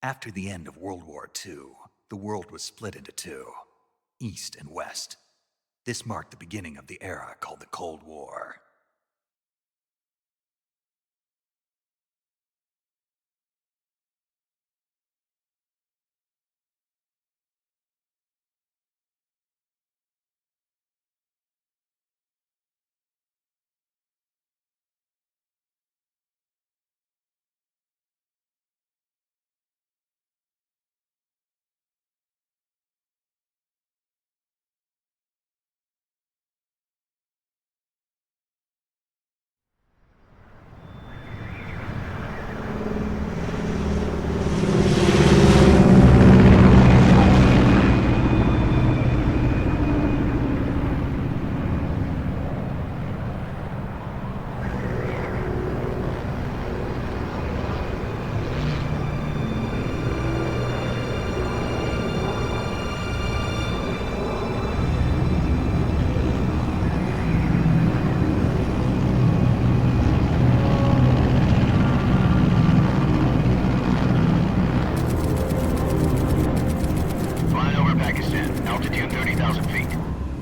After the end of World War II, the world was split into two, East and West. This marked the beginning of the era called the Cold War.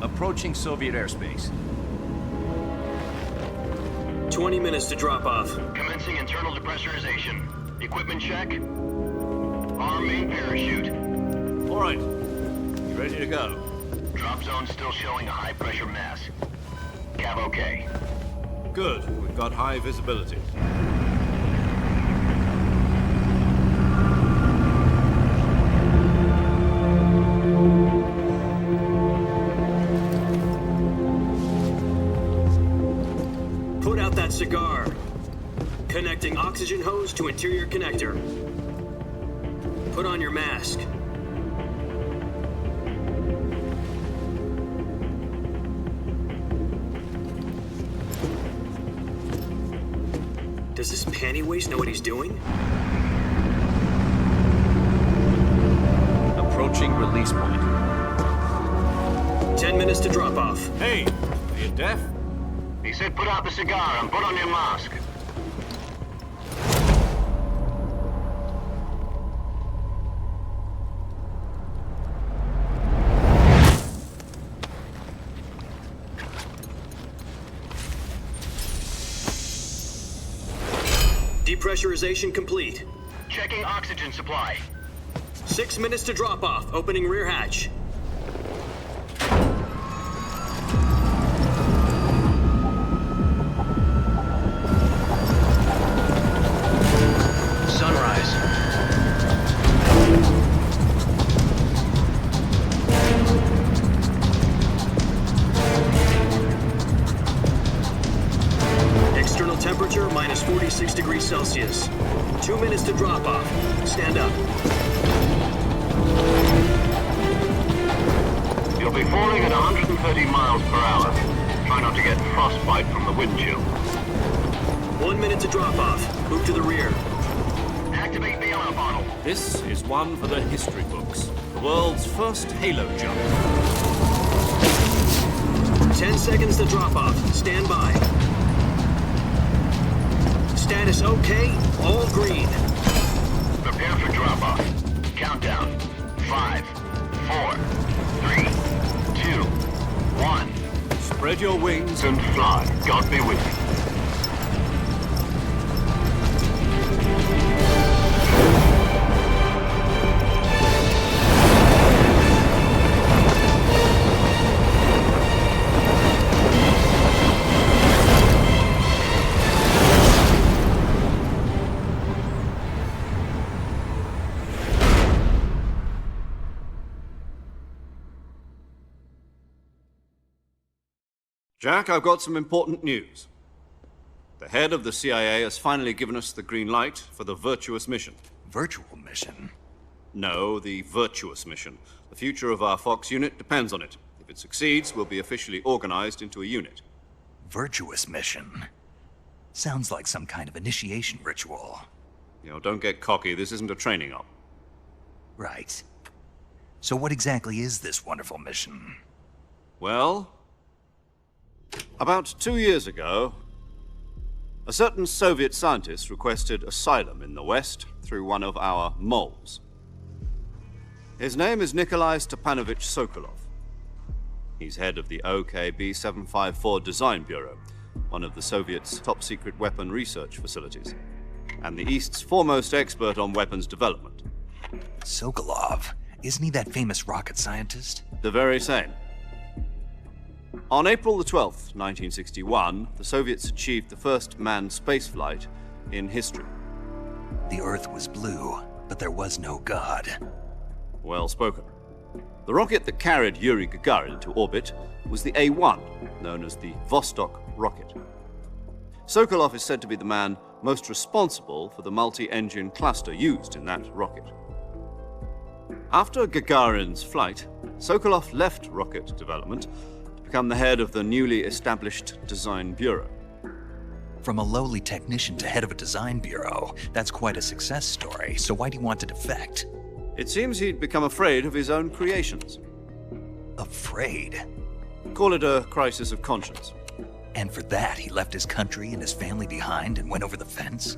Approaching Soviet airspace. 20 minutes to drop off. Commencing internal depressurization. Equipment check. Arm main parachute. All right. You ready to go? Drop zone still showing a high pressure mass. Cav okay. Good. We've got high visibility. Put out that cigar. Connecting oxygen hose to interior connector. Put on your mask. Does this panty waste know what he's doing? Approaching release point. 10 minutes to drop off. Hey, are you deaf? He said put out the cigar and put on your mask. Depressurization complete. Checking oxygen supply. 6 minutes to drop off. Opening rear hatch. Sunrise. External temperature minus 46 degrees Celsius. 2 minutes to drop off. Stand up. You'll be falling at 130 miles per hour. Try not to get frostbite from the wind chill. 1 minute to drop off. Move to the rear. Activate the air bottle. This is one for the history books. The world's first halo jump. 10 seconds to drop off. Stand by. Status okay. All green. Prepare for drop-off. Countdown. 5, 4, 3, 2, 1. Spread your wings And fly. God be with you. Jack, I've got some important news. The head of the CIA has finally given us the green light for the virtuous mission. Virtual mission? No, the virtuous mission. The future of our Fox unit depends on it. If it succeeds, we'll be officially organized into a unit. Virtuous mission? Sounds like some kind of initiation ritual. You know, don't get cocky. This isn't a training op. Right. So what exactly is this wonderful mission? Well, about 2 years ago, A certain Soviet scientist requested asylum in the West through one of our moles. His name is Nikolai Stepanovich Sokolov. He's head of the OKB 754 Design Bureau, one of the Soviets' top-secret weapon research facilities, and the East's foremost expert on weapons development. Sokolov, isn't he that famous rocket scientist? The very same. On April the 12th, 1961, the Soviets achieved the first manned spaceflight in history. The Earth was blue, but there was no God. Well spoken. The rocket that carried Yuri Gagarin into orbit was the A-1, known as the Vostok rocket. Sokolov is said to be the man most responsible for the multi-engine cluster used in that rocket. After Gagarin's flight, Sokolov left rocket development to become the head of the newly established Design Bureau. From a lowly technician to head of a design bureau, that's quite a success story, so why'd he want to defect? It seems he'd become afraid of his own creations. Afraid? Call it a crisis of conscience. And for that, he left his country and his family behind and went over the fence?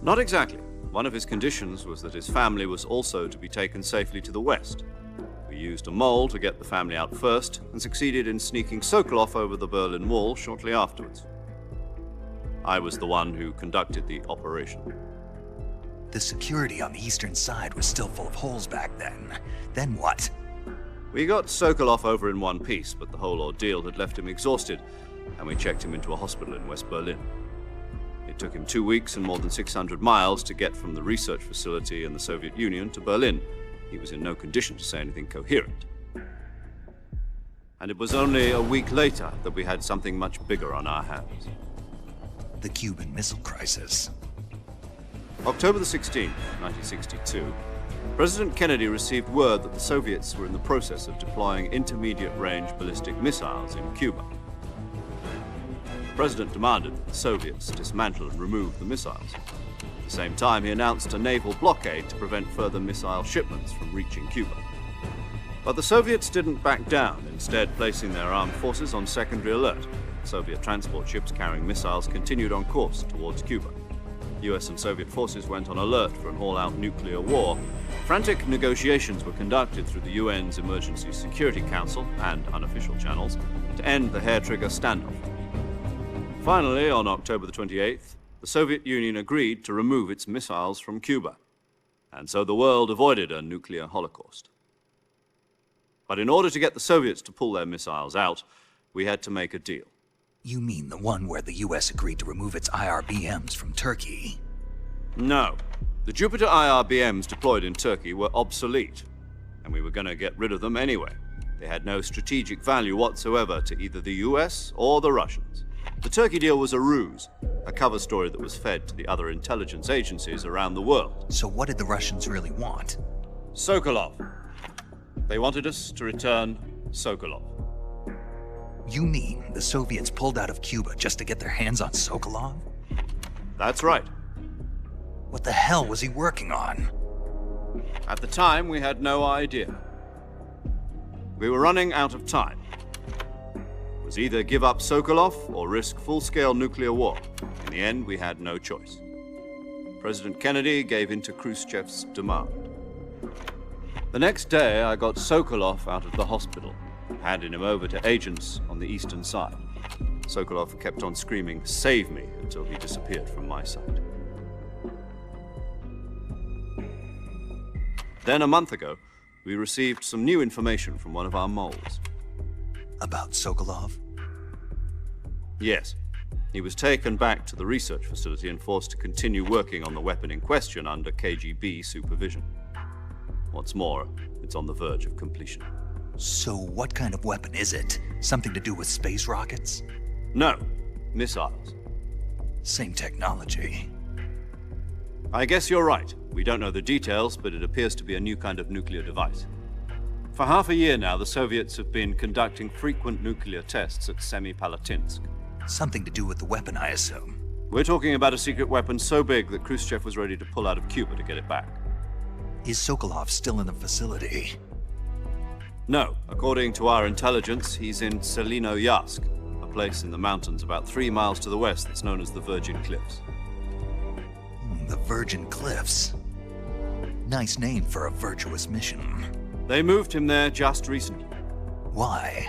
Not exactly. One of his conditions was that his family was also to be taken safely to the West. We used a mole to get the family out first and succeeded in sneaking Sokolov over the Berlin Wall shortly afterwards. I was the one who conducted the operation. The security on the eastern side was still full of holes back then. Then what? We got Sokolov over in one piece, but the whole ordeal had left him exhausted, and we checked him into a hospital in West Berlin. It took him 2 weeks and more than 600 miles to get from the research facility in the Soviet Union to Berlin. He was in no condition to say anything coherent. And it was only a week later that we had something much bigger on our hands. The Cuban Missile Crisis. October the 16th, 1962, President Kennedy received word that the Soviets were in the process of deploying intermediate-range ballistic missiles in Cuba. The President demanded that the Soviets dismantle and remove the missiles. At the same time, he announced a naval blockade to prevent further missile shipments from reaching Cuba. But the Soviets didn't back down, instead placing their armed forces on secondary alert. Soviet transport ships carrying missiles continued on course towards Cuba. US and Soviet forces went on alert for an all-out nuclear war. Frantic negotiations were conducted through the UN's Emergency Security Council and unofficial channels to end the hair-trigger standoff. Finally, on October the 28th, the Soviet Union agreed to remove its missiles from Cuba, and so the world avoided a nuclear holocaust. But in order to get the Soviets to pull their missiles out, we had to make a deal. You mean the one where the US agreed to remove its IRBMs from Turkey? No. The Jupiter IRBMs deployed in Turkey were obsolete, and we were going to get rid of them anyway. They had no strategic value whatsoever to either the US or the Russians. The Turkey deal was a ruse, a cover story that was fed to the other intelligence agencies around the world. So what did the Russians really want? Sokolov. They wanted us to return Sokolov. You mean the Soviets pulled out of Cuba just to get their hands on Sokolov? That's right. What the hell was he working on? At the time, we had no idea. We were running out of time. It was either give up Sokolov or risk full-scale nuclear war. In the end, we had no choice. President Kennedy gave in to Khrushchev's demand. The next day, I got Sokolov out of the hospital, handing him over to agents on the eastern side. Sokolov kept on screaming, "Save me," until he disappeared from my sight. Then, a month ago, we received some new information from one of our moles. About Sokolov? Yes. He was taken back to the research facility and forced to continue working on the weapon in question under KGB supervision. What's more, it's on the verge of completion. So what kind of weapon is it? Something to do with space rockets? No, missiles. Same technology. I guess you're right. We don't know the details, but it appears to be a new kind of nuclear device. For half a year now, the Soviets have been conducting frequent nuclear tests at Semipalatinsk. Something to do with the weapon, I assume. We're talking about a secret weapon so big that Khrushchev was ready to pull out of Cuba to get it back. Is Sokolov still in the facility? No. According to our intelligence, he's in Selinoyarsk, a place in the mountains about 3 miles to the west that's known as the Virgin Cliffs. The Virgin Cliffs. Nice name for a virtuous mission. They moved him there just recently. Why?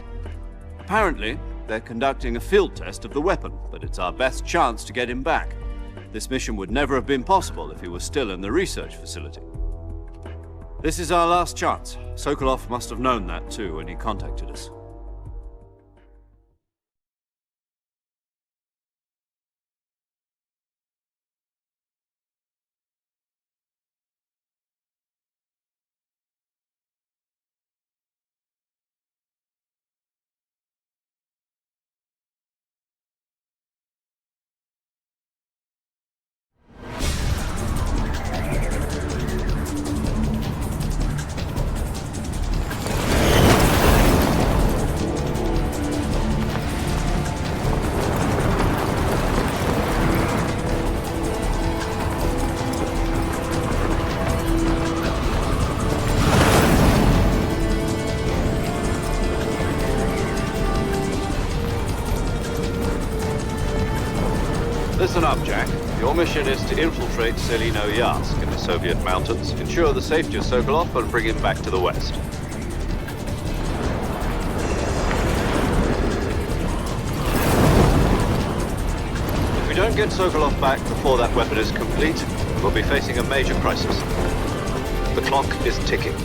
Apparently, they're conducting a field test of the weapon, but it's our best chance to get him back. This mission would never have been possible if he was still in the research facility. This is our last chance. Sokolov must have known that too when he contacted us. Listen up, Jack. Your mission is to infiltrate Selino-Yarsk in the Soviet mountains, ensure the safety of Sokolov, and bring him back to the west. If we don't get Sokolov back before that weapon is complete, we'll be facing a major crisis. The clock is ticking.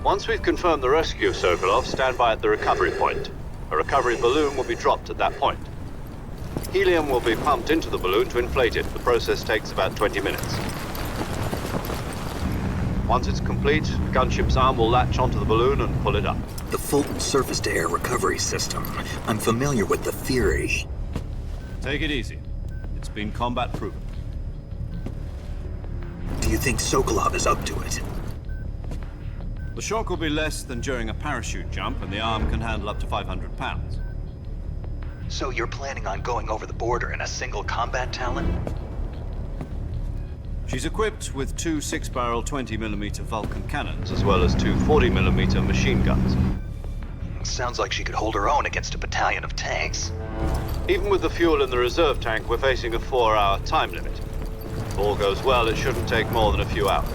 Once we've confirmed the rescue of Sokolov, stand by at the recovery point. A recovery balloon will be dropped at that point. Helium will be pumped into the balloon to inflate it. The process takes about 20 minutes. Once it's complete, the gunship's arm will latch onto the balloon and pull it up. The Fulton surface-to-air recovery system. I'm familiar with the theory. Take it easy. It's been combat proven. Do you think Sokolov is up to it? The shock will be less than during a parachute jump, and the arm can handle up to 500 pounds. So you're planning on going over the border in a single combat Talon? She's equipped with two 6-barrel 20mm Vulcan cannons, as well as two 40mm machine guns. Sounds like she could hold her own against a battalion of tanks. Even with the fuel in the reserve tank, we're facing a 4-hour time limit. If all goes well, it shouldn't take more than a few hours.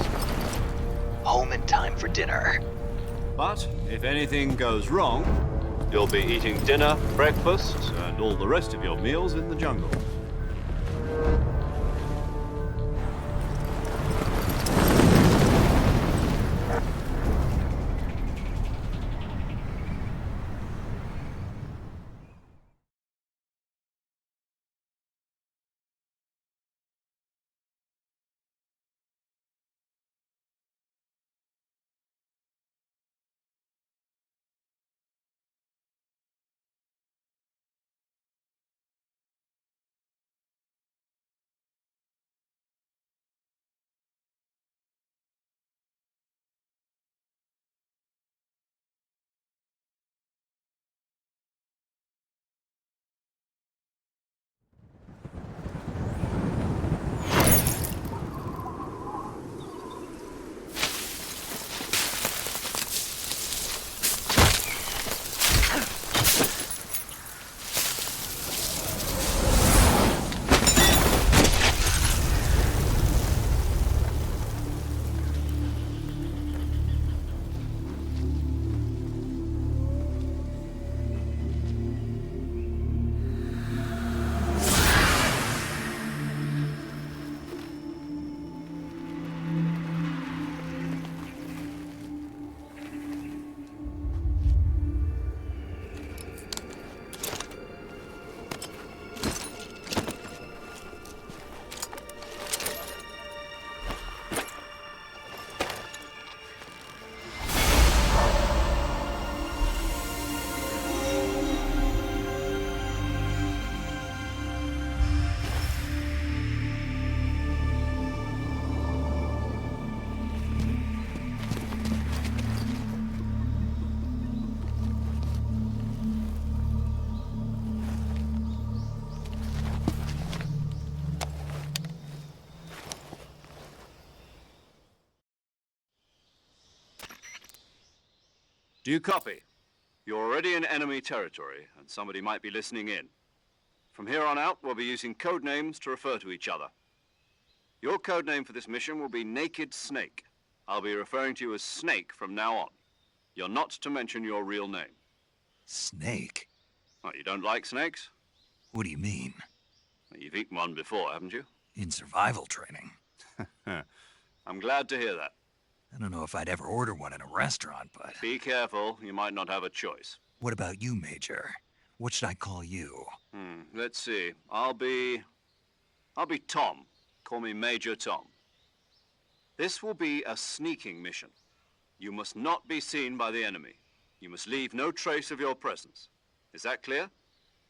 Home in time for dinner. But if anything goes wrong, you'll be eating dinner, breakfast, and all the rest of your meals in the jungle. Do you copy? You're already in enemy territory, and somebody might be listening in. From here on out, we'll be using code names to refer to each other. Your code name for this mission will be Naked Snake. I'll be referring to you as Snake from now on. You're not to mention your real name. Snake? What, you don't like snakes? What do you mean? You've eaten one before, haven't you? In survival training? I'm glad to hear that. I don't know if I'd ever order one in a restaurant, but... Be careful, you might not have a choice. What about you, Major? What should I call you? Let's see. I'll be Tom. Call me Major Tom. This will be a sneaking mission. You must not be seen by the enemy. You must leave no trace of your presence. Is that clear?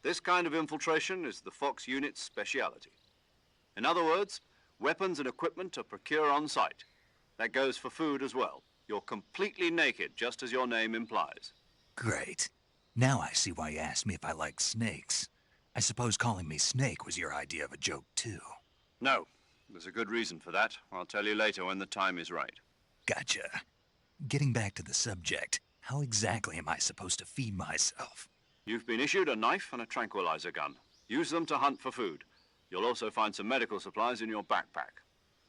This kind of infiltration is the Fox unit's speciality. In other words, weapons and equipment are procured on site. That goes for food as well. You're completely naked, just as your name implies. Great. Now I see why you asked me if I like snakes. I suppose calling me Snake was your idea of a joke, too. No. There's a good reason for that. I'll tell you later when the time is right. Gotcha. Getting back to the subject, how exactly am I supposed to feed myself? You've been issued a knife and a tranquilizer gun. Use them to hunt for food. You'll also find some medical supplies in your backpack.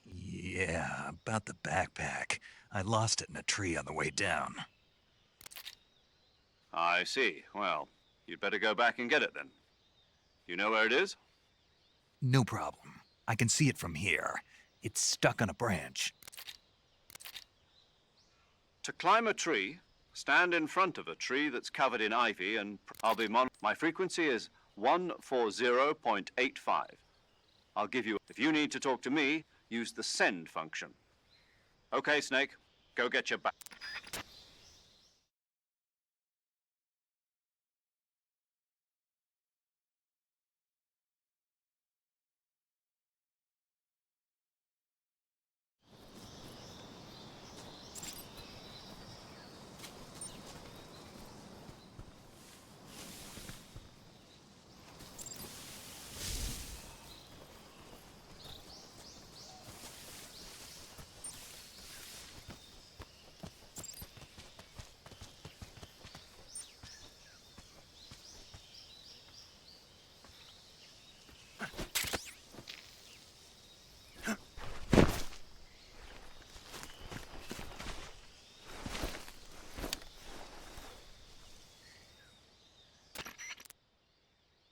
Yeah, about the backpack. I lost it in a tree on the way down. I see. Well, you'd better go back and get it then. You know where it is? No problem. I can see it from here. It's stuck on a branch. To climb a tree, stand in front of a tree that's covered in ivy and I'll be my frequency is 140.85. I'll give you, if you need to talk to me, use the send function. Okay, Snake, go get your back.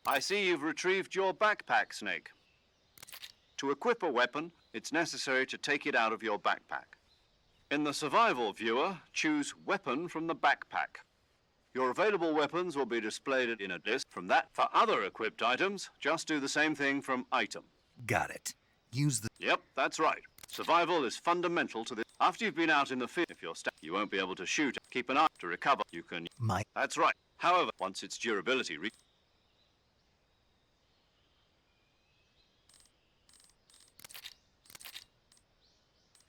I see you've retrieved your backpack, Snake. To equip a weapon, it's necessary to take it out of your backpack. In the survival viewer, choose Weapon from the backpack. Your available weapons will be displayed in a list from that. For other equipped items, just do the same thing from Item. Got it. Use the... Yep, that's right. Survival is fundamental to this. After you've been out in the field, if you're you won't be able to shoot. Keep an eye to recover. You can... That's right. However, once its durability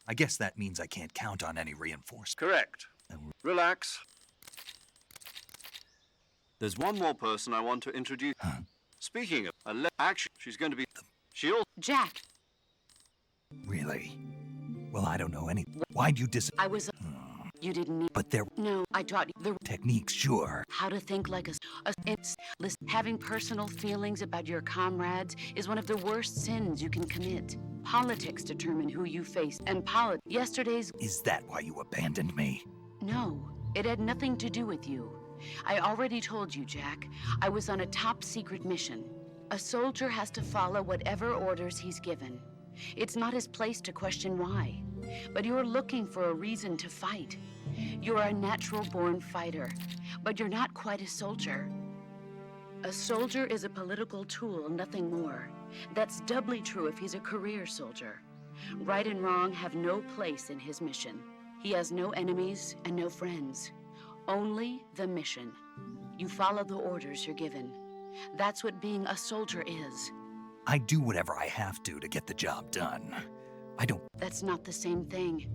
I guess that means I can't count on any reinforcements. Correct. Relax. There's one more person I want to introduce. Speaking of action, she's going to be... She'll... Jack. Really? Well, I don't know any... Why'd you I was... You didn't need... But there... No, I taught you the... Techniques, sure. How to think like listen, having personal feelings about your comrades is one of the worst sins you can commit. Politics determine who you face, and yesterday's... Is that why you abandoned me? No, it had nothing to do with you. I already told you, Jack. I was on a top-secret mission. A soldier has to follow whatever orders he's given. It's not his place to question why. But you're looking for a reason to fight. You're a natural-born fighter, but you're not quite a soldier. A soldier is a political tool, nothing more. That's doubly true if he's a career soldier. Right and wrong have no place in his mission. He has no enemies and no friends. Only the mission. You follow the orders you're given. That's what being a soldier is. I do whatever I have to get the job done. I don't... That's not the same thing.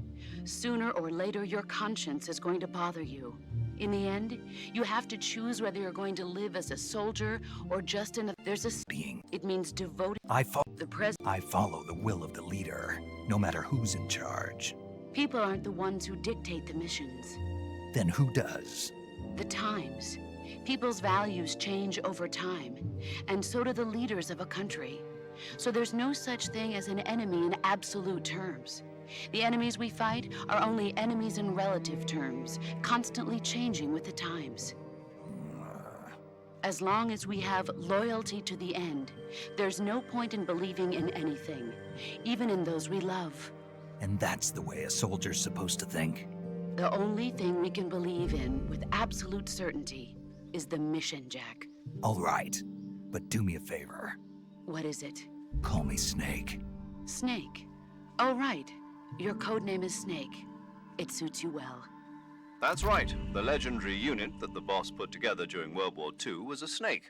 Sooner or later, your conscience is going to bother you. In the end, you have to choose whether you're going to live as a soldier or just in a... There's a... Being... It means devoted... I follow the will of the leader, no matter who's in charge. People aren't the ones who dictate the missions. Then who does? The times. People's values change over time, and so do the leaders of a country. So there's no such thing as an enemy in absolute terms. The enemies we fight are only enemies in relative terms, constantly changing with the times. As long as we have loyalty to the end, there's no point in believing in anything, even in those we love. And that's the way a soldier's supposed to think? The only thing we can believe in with absolute certainty is the mission, Jack. All right, but do me a favor. What is it? Call me Snake. Snake. Oh, right. Your code name is Snake. It suits you well. That's right. The legendary unit that the boss put together during World War II was a snake.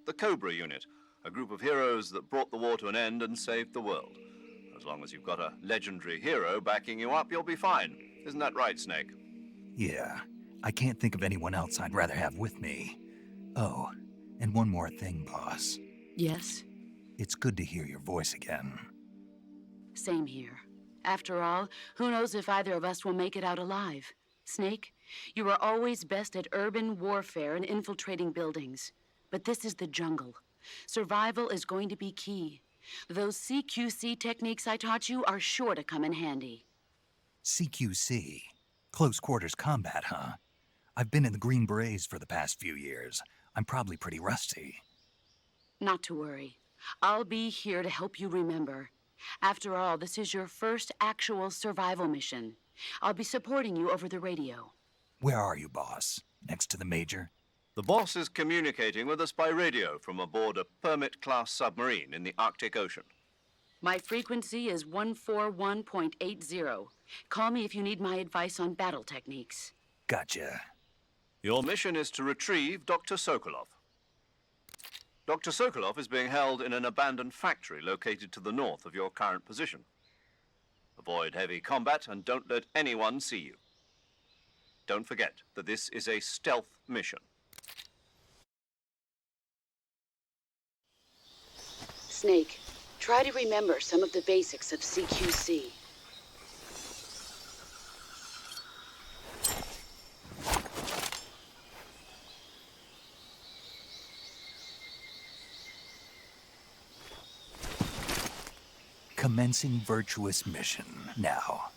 The Cobra unit, a group of heroes that brought the war to an end and saved the world. As long as you've got a legendary hero backing you up, you'll be fine. Isn't that right, Snake? Yeah, I can't think of anyone else I'd rather have with me. Oh, and one more thing, boss. Yes? It's good to hear your voice again. Same here. After all, who knows if either of us will make it out alive? Snake, you were always best at urban warfare and infiltrating buildings. But this is the jungle. Survival is going to be key. Those CQC techniques I taught you are sure to come in handy. CQC? Close quarters combat, huh? I've been in the Green Berets for the past few years. I'm probably pretty rusty. Not to worry. I'll be here to help you remember. After all, this is your first actual survival mission. I'll be supporting you over the radio. Where are you, boss? Next to the Major? The boss is communicating with us by radio from aboard a Permit-class submarine in the Arctic Ocean. My frequency is 141.80. Call me if you need my advice on battle techniques. Gotcha. Your mission is to retrieve Dr. Sokolov. Dr. Sokolov is being held in an abandoned factory located to the north of your current position. Avoid heavy combat and don't let anyone see you. Don't forget that this is a stealth mission. Snake, try to remember some of the basics of CQC. Commencing virtuous mission now.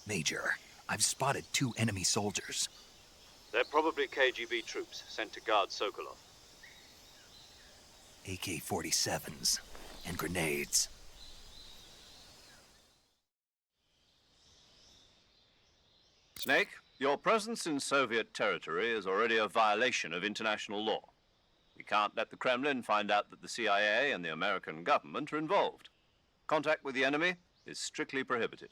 Major, I've spotted 2 enemy soldiers. They're probably KGB troops sent to guard Sokolov. AK-47s and grenades. Snake, your presence in Soviet territory is already a violation of international law. We can't let the Kremlin find out that the CIA and the American government are involved. Contact with the enemy is strictly prohibited.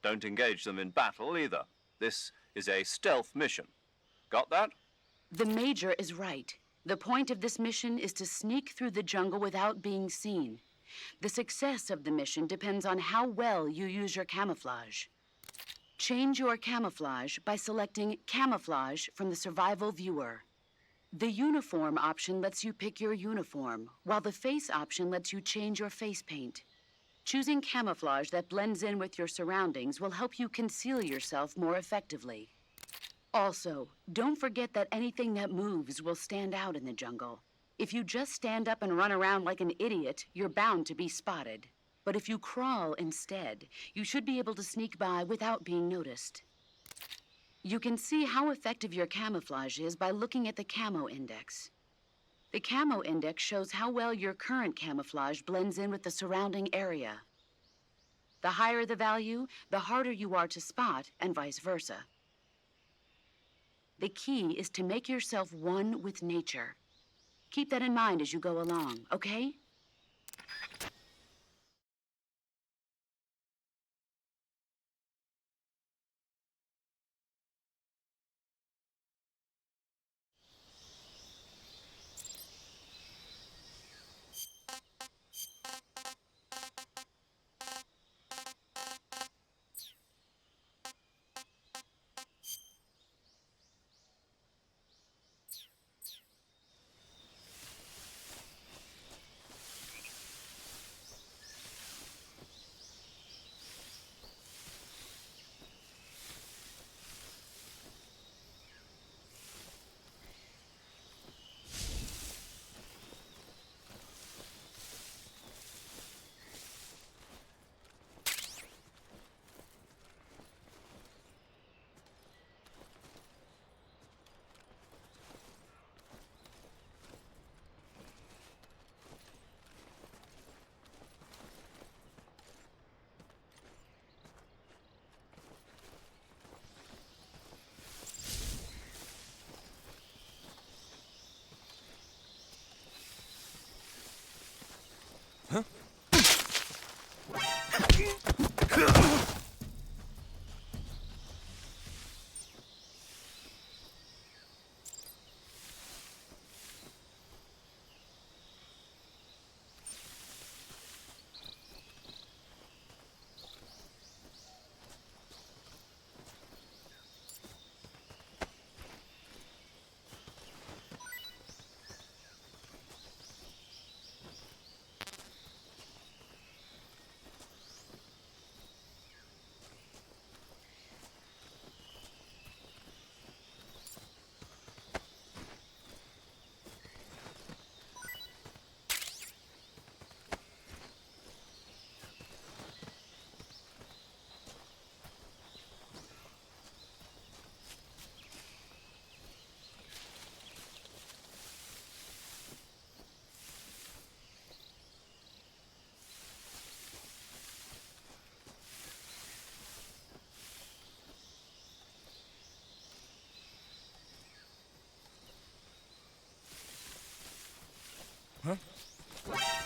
Don't engage them in battle either. This is a stealth mission. Got that? The Major is right. The point of this mission is to sneak through the jungle without being seen. The success of the mission depends on how well you use your camouflage. Change your camouflage by selecting Camouflage from the Survival Viewer. The Uniform option lets you pick your uniform, while the Face option lets you change your face paint. Choosing camouflage that blends in with your surroundings will help you conceal yourself more effectively. Also, don't forget that anything that moves will stand out in the jungle. If you just stand up and run around like an idiot, you're bound to be spotted. But if you crawl instead, you should be able to sneak by without being noticed. You can see how effective your camouflage is by looking at the Camo Index. The Camo Index shows how well your current camouflage blends in with the surrounding area. The higher the value, the harder you are to spot, and vice versa. The key is to make yourself one with nature. Keep that in mind as you go along, okay?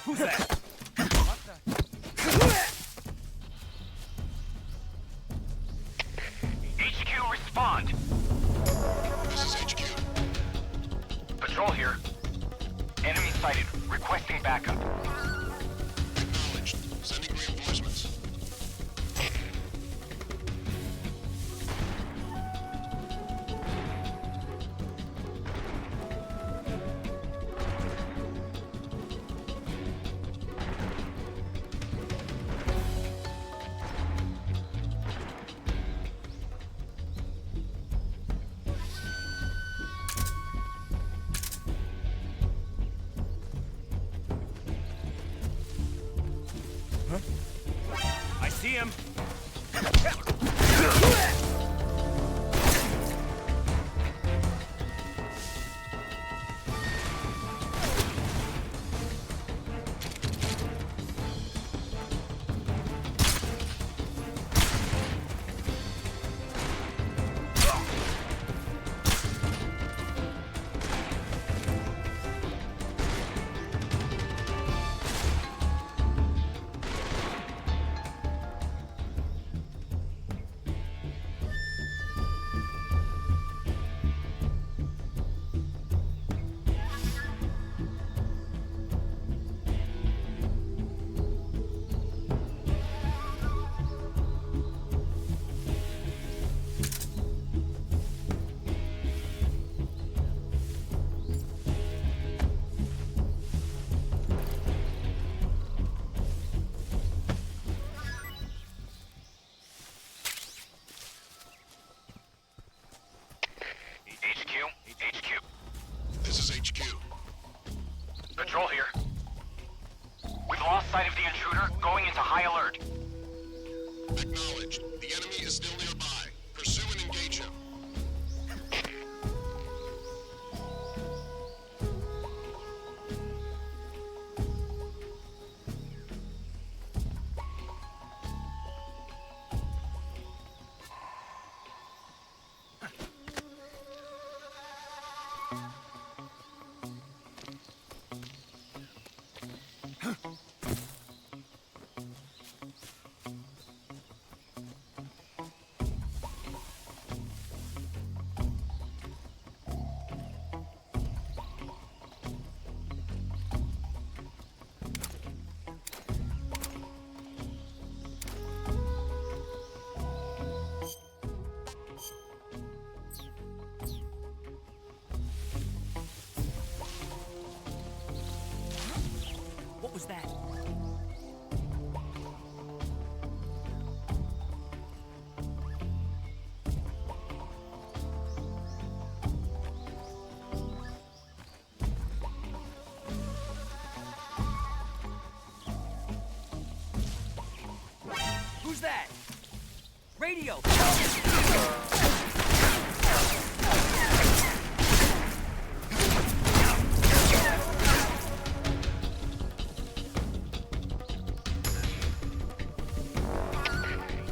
Who's that? HQ, respond. This is HQ. Patrol here. Enemy sighted. Requesting backup. Acknowledged. Sending reinforcements. that? Radio!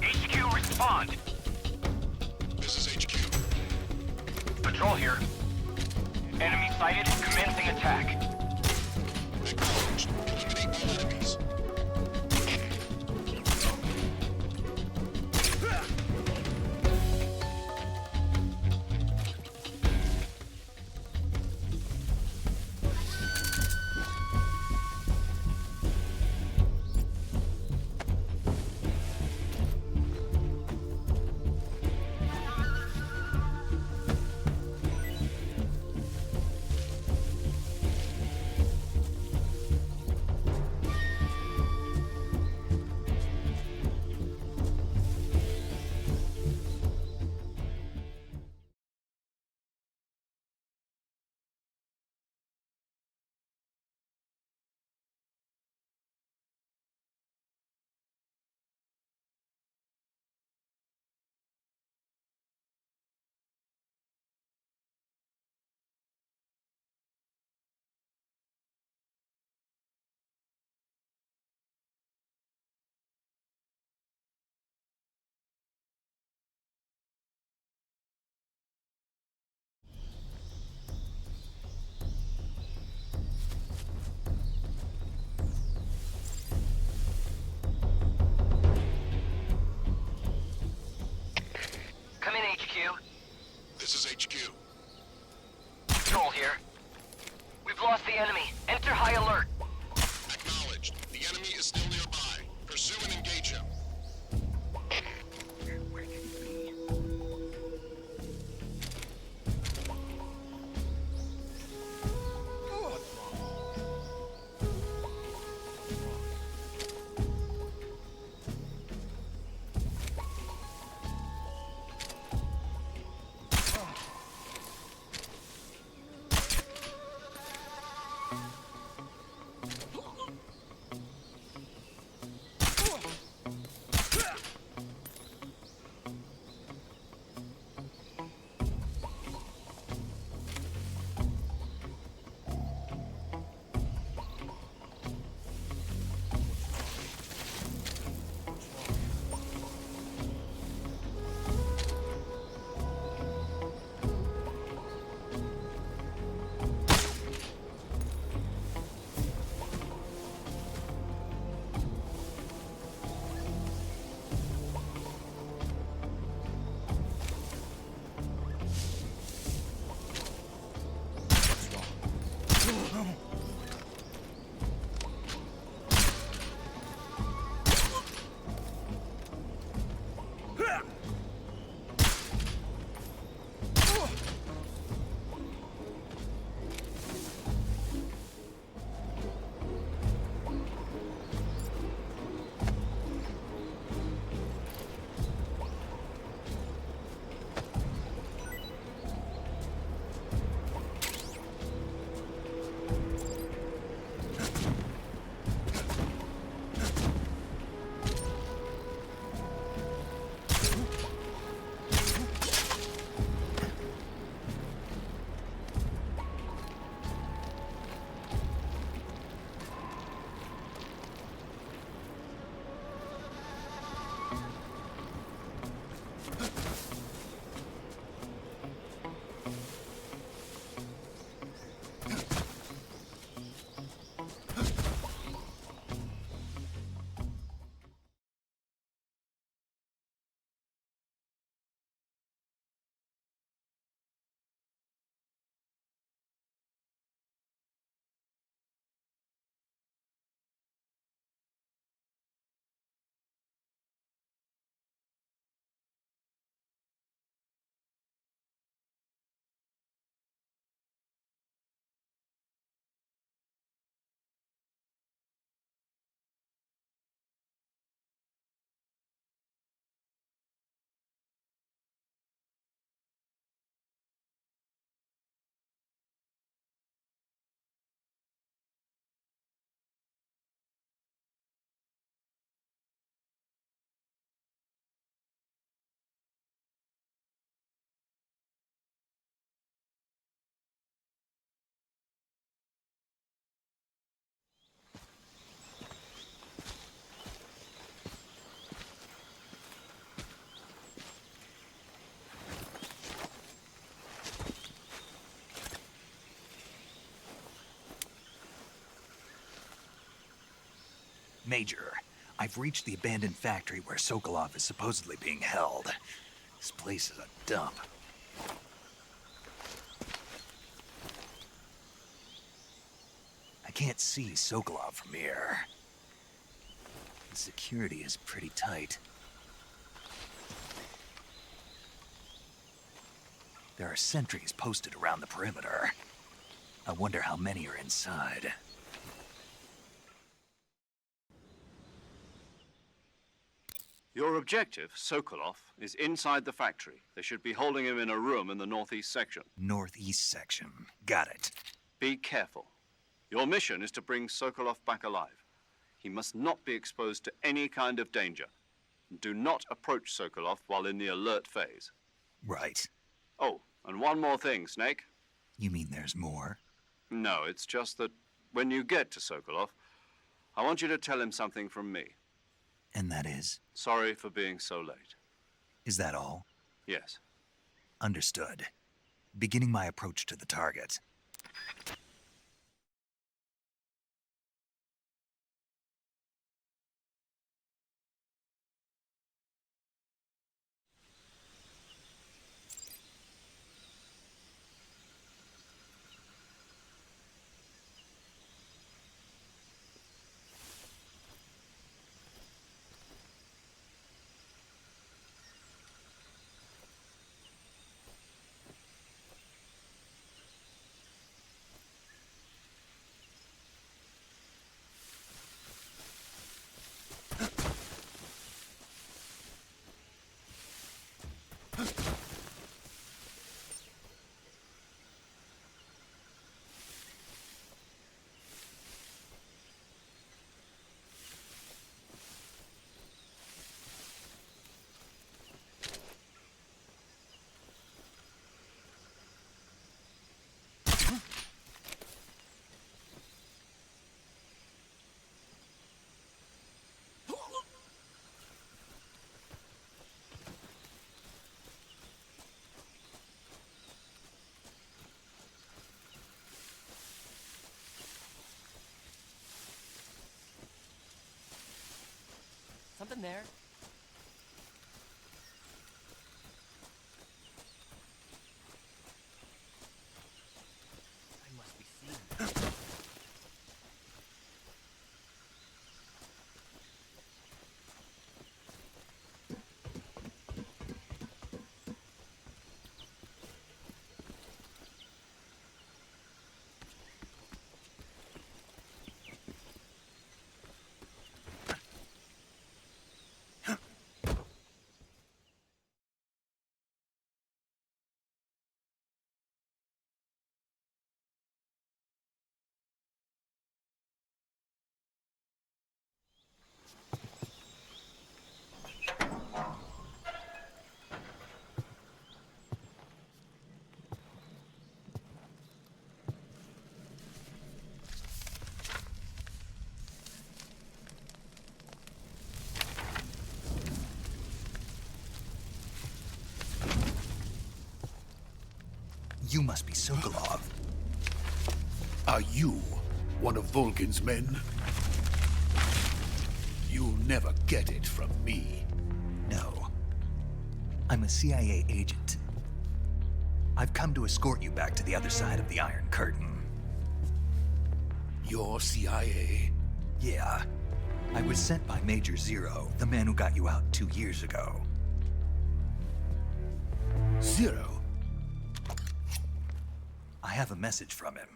HQ, respond. This is HQ. Patrol here. Enemy sighted, commencing attack. Acknowledged. Eliminate all enemies. Come in, HQ. This is HQ. Patrol here. We've lost the enemy. Enter high alert. Acknowledged. The enemy is still nearby. Pursue and engage him. Major, I've reached the abandoned factory where Sokolov is supposedly being held. This place is a dump. I can't see Sokolov from here. The security is pretty tight. There are sentries posted around the perimeter. I wonder how many are inside. Your objective, Sokolov, is inside the factory. They should be holding him in a room in the northeast section. Northeast section. Got it. Be careful. Your mission is to bring Sokolov back alive. He must not be exposed to any kind of danger. Do not approach Sokolov while in the alert phase. Right. Oh, and one more thing, Snake. You mean there's more? No, it's just that when you get to Sokolov, I want you to tell him something from me. And that is? Sorry for being so late. Is that all? Yes. Understood. Beginning my approach to the target. Something there. I must be seen. You must be Sokolov. Are you one of Volgin's men? You'll never get it from me. No. I'm a CIA agent. I've come to escort you back to the other side of the Iron Curtain. You're CIA? Yeah. I was sent by Major Zero, the man who got you out 2 years ago. Zero? I have a message from him.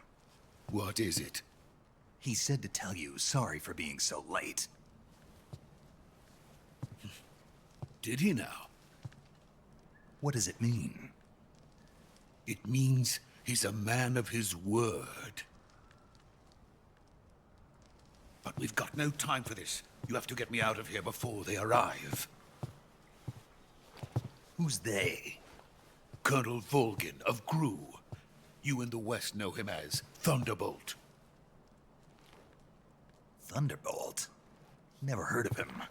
What is it? He said to tell you sorry for being so late. Did he now? What does it mean? It means he's a man of his word. But we've got no time for this. You have to get me out of here before they arrive. Who's they? Colonel Volgin of GRU. You in the West know him as Thunderbolt. Thunderbolt? Never heard of him.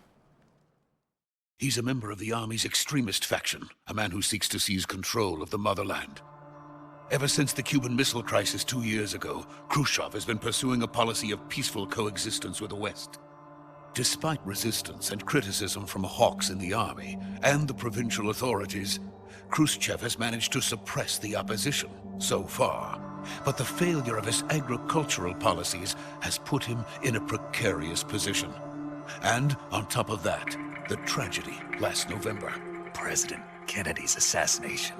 He's a member of the Army's extremist faction, a man who seeks to seize control of the motherland. Ever since the Cuban Missile Crisis 2 years ago, Khrushchev has been pursuing a policy of peaceful coexistence with the West. Despite resistance and criticism from hawks in the army and the provincial authorities, Khrushchev has managed to suppress the opposition so far. But the failure of his agricultural policies has put him in a precarious position. And on top of that, the tragedy last November. President Kennedy's assassination.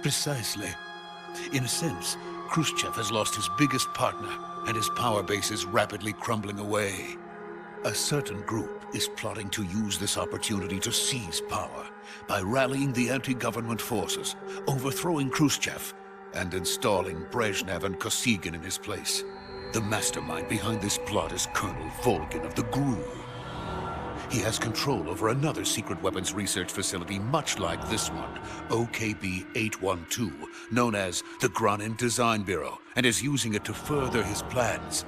Precisely. In a sense, Khrushchev has lost his biggest partner, and his power base is rapidly crumbling away. A certain group is plotting to use this opportunity to seize power by rallying the anti-government forces, overthrowing Khrushchev, and installing Brezhnev and Kosygin in his place. The mastermind behind this plot is Colonel Volgin of the GRU. He has control over another secret weapons research facility much like this one, OKB-812, known as the Granin Design Bureau, and is using it to further his plans.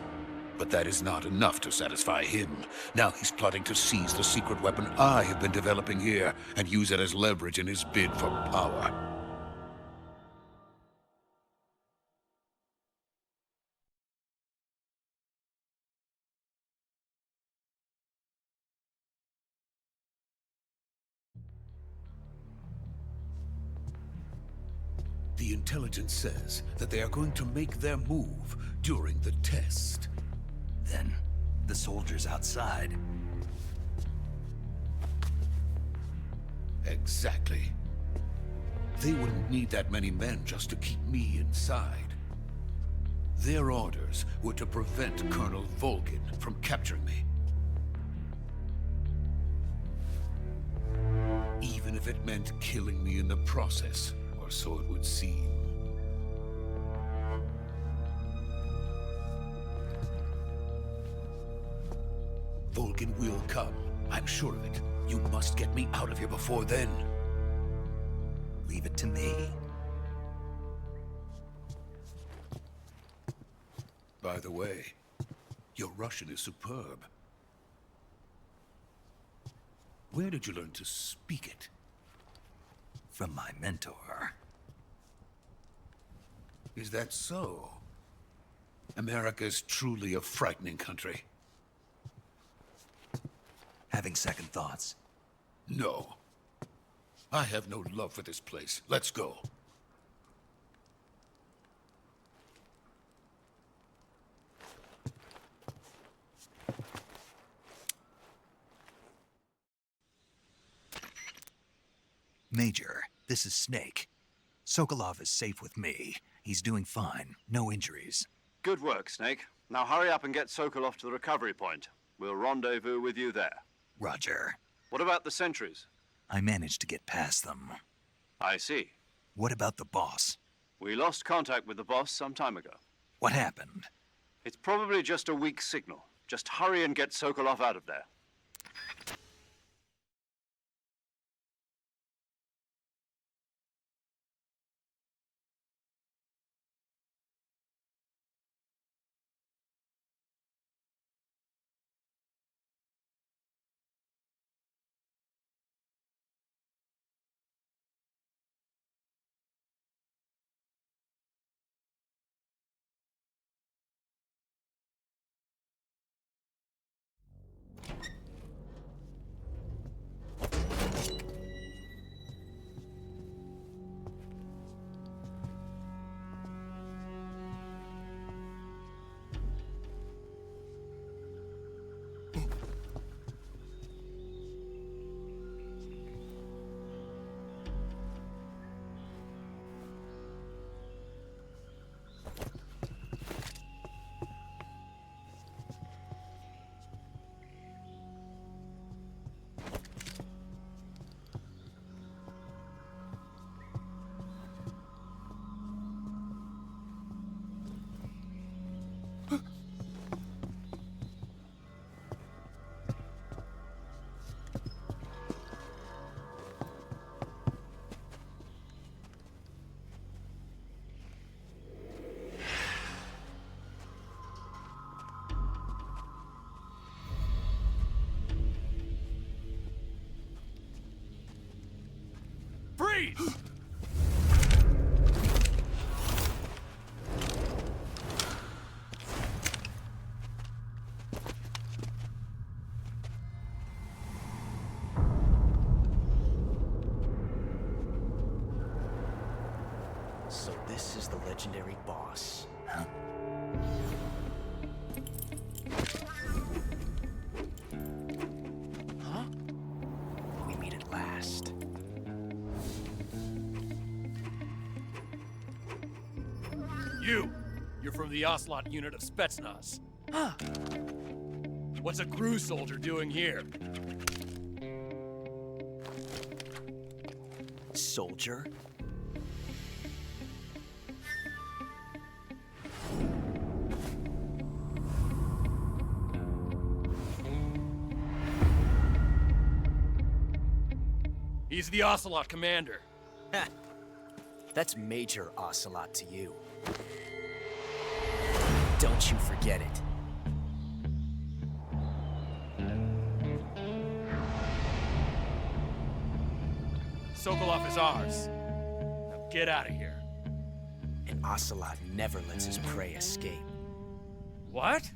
But that is not enough to satisfy him. Now he's plotting to seize the secret weapon I have been developing here and use it as leverage in his bid for power. The intelligence says that they are going to make their move during the test. Then, the soldiers outside. Exactly. They wouldn't need that many men just to keep me inside. Their orders were to prevent Colonel Volgin from capturing me. Even if it meant killing me in the process, or so it would seem. Volgin will come. I'm sure of it. You must get me out of here before then. Leave it to me. By the way, your Russian is superb. Where did you learn to speak it? From my mentor. Is that so? America's truly a frightening country. Having second thoughts. No. I have no love for this place. Let's go. Major, this is Snake. Sokolov is safe with me. He's doing fine. No injuries. Good work, Snake. Now hurry up and get Sokolov to the recovery point. We'll rendezvous with you there. Roger. What about the sentries? I managed to get past them. I see. What about the boss? We lost contact with the boss some time ago. What happened? It's probably just a weak signal. Just hurry and get Sokolov out of there. Freeze! this is the legendary boss. Huh? Huh? We meet at last. You're from the Ocelot unit of Spetsnaz. Huh. What's a GRU soldier doing here? Soldier? He's the Ocelot commander. Ha! That's Major Ocelot to you. Don't you forget it. Sokolov is ours. Now get out of here. And Ocelot never lets his prey escape. What?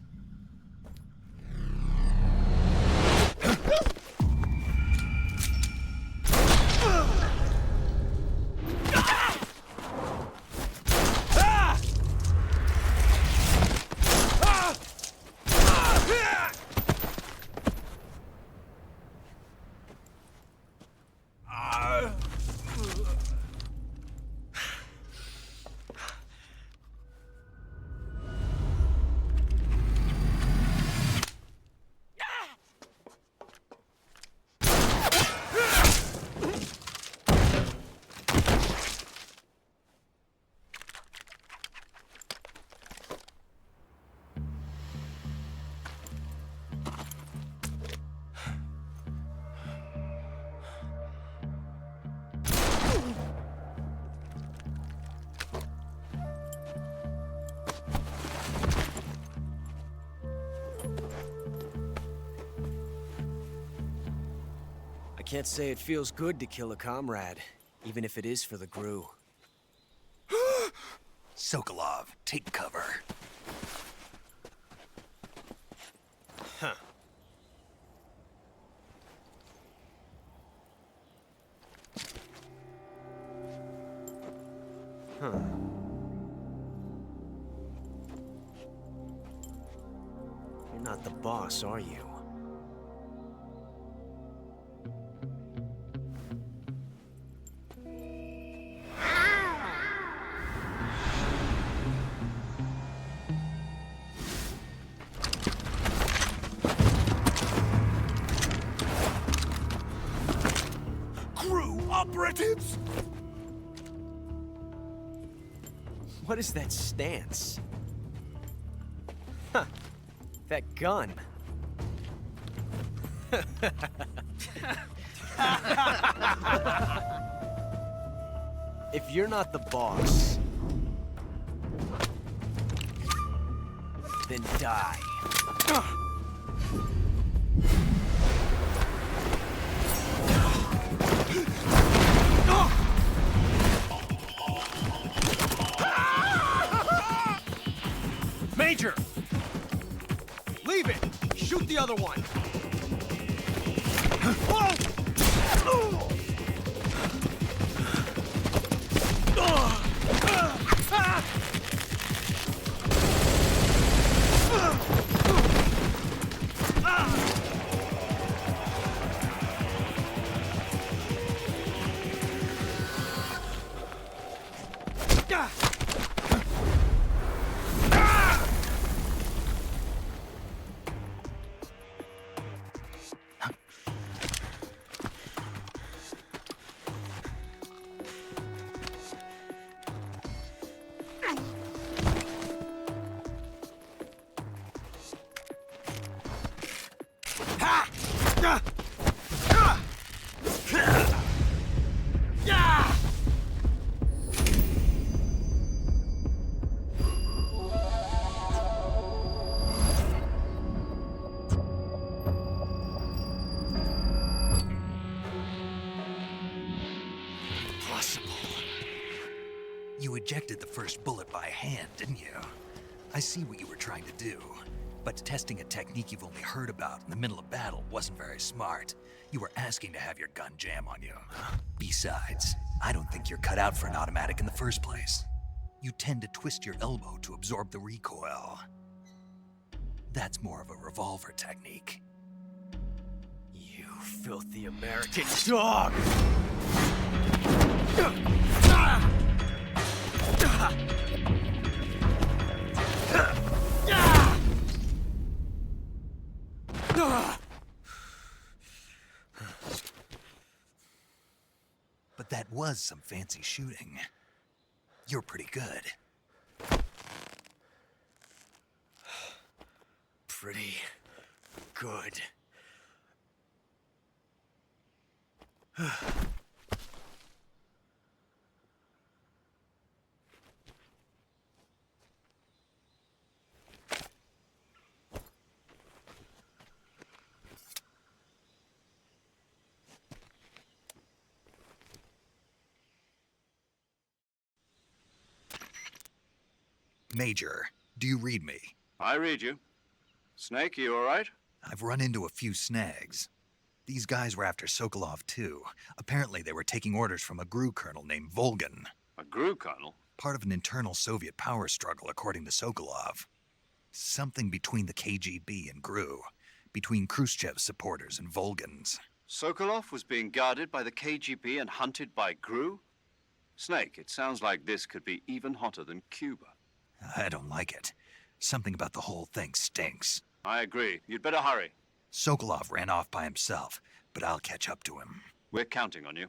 I can't say it feels good to kill a comrade, even if it is for the GRU. Sokolov, take cover. Huh. Huh. You're not the boss, are you? Operatives? What is that stance? Huh. That gun. If you're not the boss, then die. Major! Leave it! Shoot the other one! You ejected the first bullet by hand, didn't you? I see what you were trying to do. But testing a technique you've only heard about in the middle of battle wasn't very smart. You were asking to have your gun jam on you. Besides, I don't think you're cut out for an automatic in the first place. you tend to twist your elbow to absorb the recoil. That's more of a revolver technique. You filthy American dog! But that was some fancy shooting. You're pretty good. Pretty good. Major, do you read me? I read you. Snake, you all right? I've run into a few snags. These guys were after Sokolov too. Apparently they were taking orders from a GRU colonel named Volgan. A GRU colonel? Part of an internal Soviet power struggle, according to Sokolov. Something between the KGB and GRU. Between Khrushchev's supporters and Volgan's. Sokolov was being guarded by the KGB and hunted by GRU? Snake, it sounds like this could be even hotter than Cuba. I don't like it. Something about the whole thing stinks. I agree. You'd better hurry. Sokolov ran off by himself, but I'll catch up to him. We're counting on you.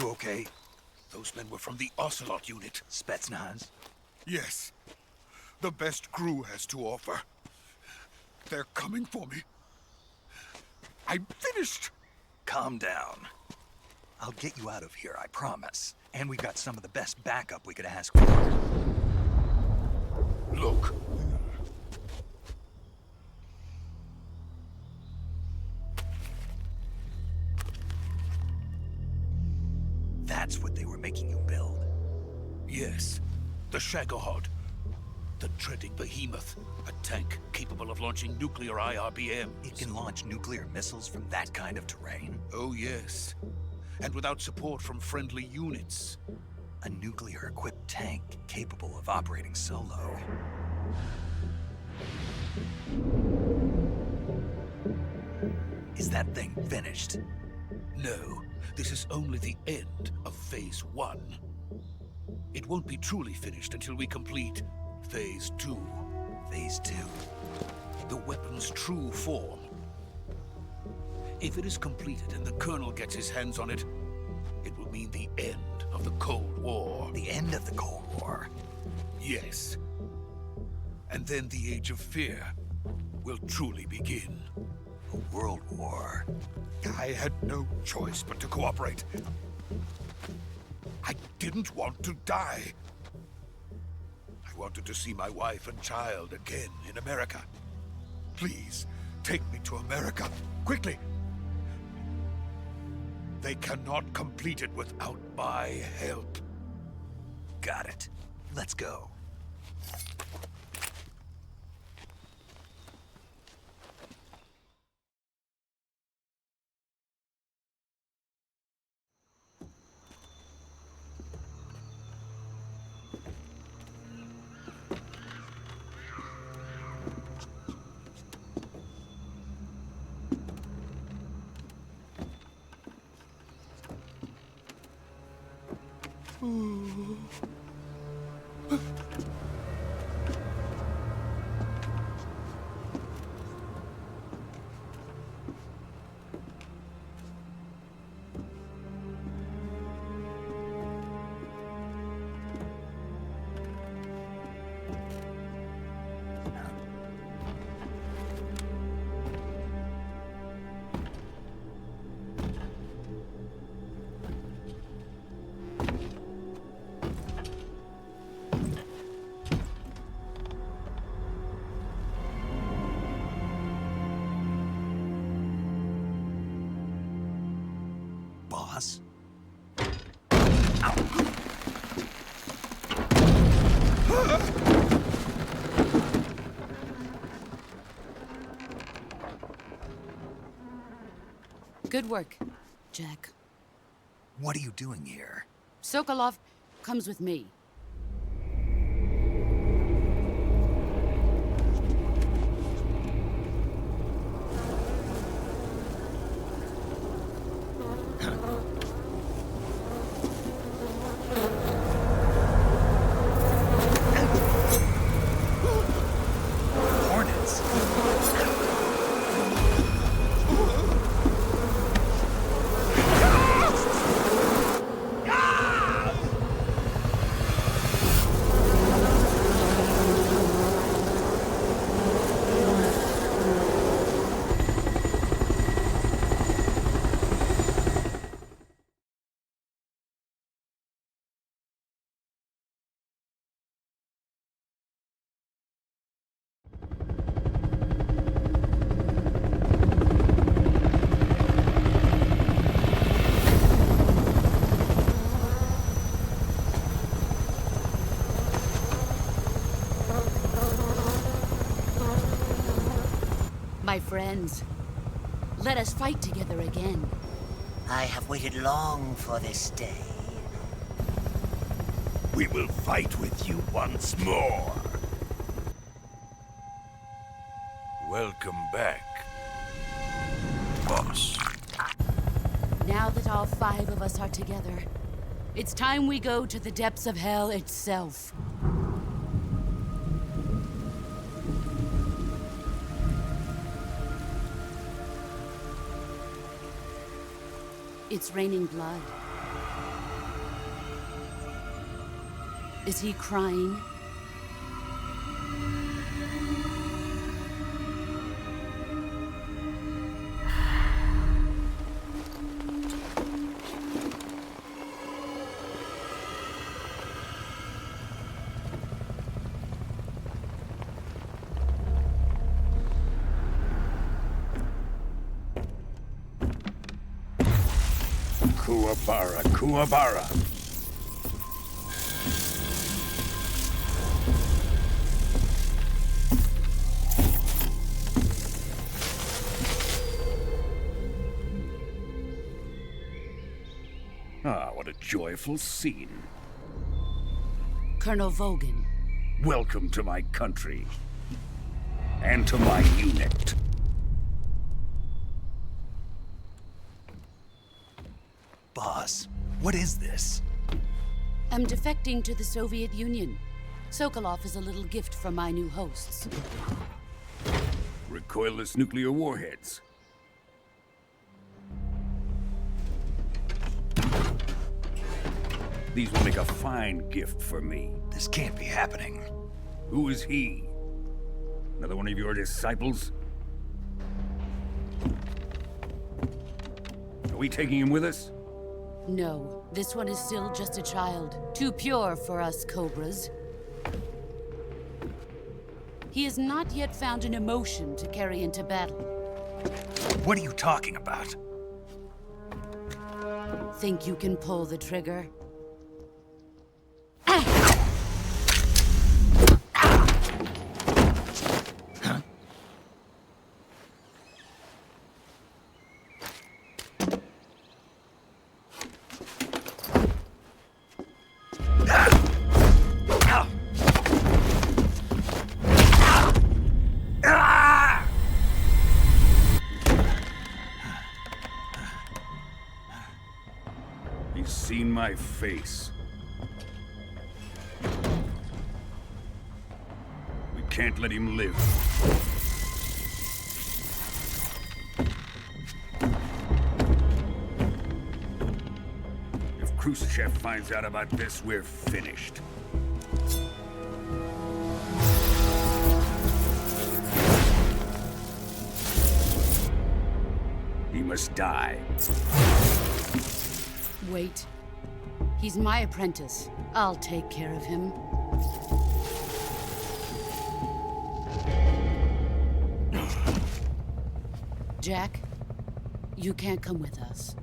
You okay? Those men were from the Ocelot unit. Spetsnaz? Yes. The best GRU has to offer. They're coming for me. I'm finished. Calm down. I'll get you out of here, I promise. And we got some of the best backup we could ask for. Look. That's what they were making you build? Yes. The Shagohod. The treading behemoth. A tank capable of launching nuclear IRBMs. It can launch nuclear missiles from that kind of terrain? Oh, yes. And without support from friendly units. A nuclear-equipped tank capable of operating solo. Is that thing finished? No. This is only the end of Phase 1. It won't be truly finished until we complete Phase 2. Phase 2? The weapon's true form. If it is completed and the Colonel gets his hands on it, it will mean the end of the Cold War. The end of the Cold War? Yes. And then the Age of Fear will truly begin. A world war? I had no choice but to cooperate. I didn't want to die. I wanted to see my wife and child again in America. Please, take me to America, quickly. They cannot complete it without my help. Got it. Let's go. Good work, Jack. What are you doing here? Sokolov comes with me. Hornets? My friends, let us fight together again. I have waited long for this day. We will fight with you once more. Welcome back, boss. Now that all 5 of us are together, it's time we go to the depths of hell itself. It's raining blood. Is he crying? Kuwabara, Kuwabara. Ah, what a joyful scene. Colonel Vogan. Welcome to my country. And to my unit. Boss, what is this? I'm defecting to the Soviet Union. Sokolov is a little gift from my new hosts. Recoilless nuclear warheads. These will make a fine gift for me. This can't be happening. Who is he? Another one of your disciples? Are we taking him with us? No, this one is still just a child. Too pure for us Cobras. He has not yet found an emotion to carry into battle. What are you talking about? Think you can pull the trigger? He's seen my face. We can't let him live. If Khrushchev finds out about this, we're finished. He must die. Wait. He's my apprentice. I'll take care of him. Jack, you can't come with us.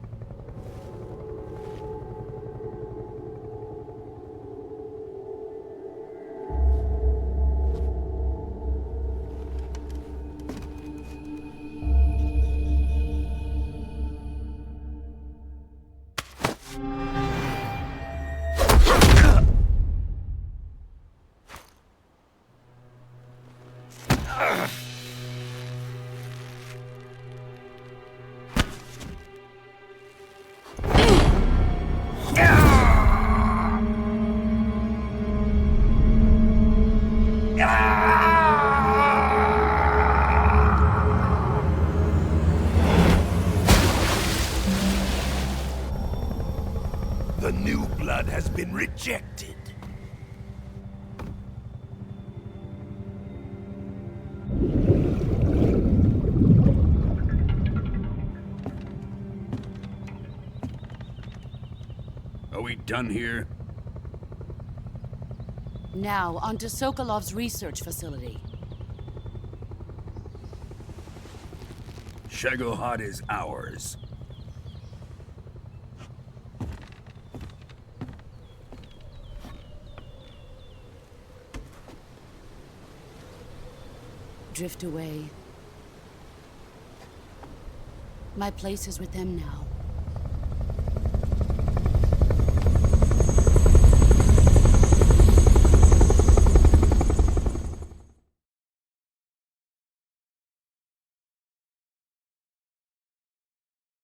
The new blood has been rejected. Are we done here? Now, on to Sokolov's research facility. Shagohod is ours. Drift away. My place is with them now.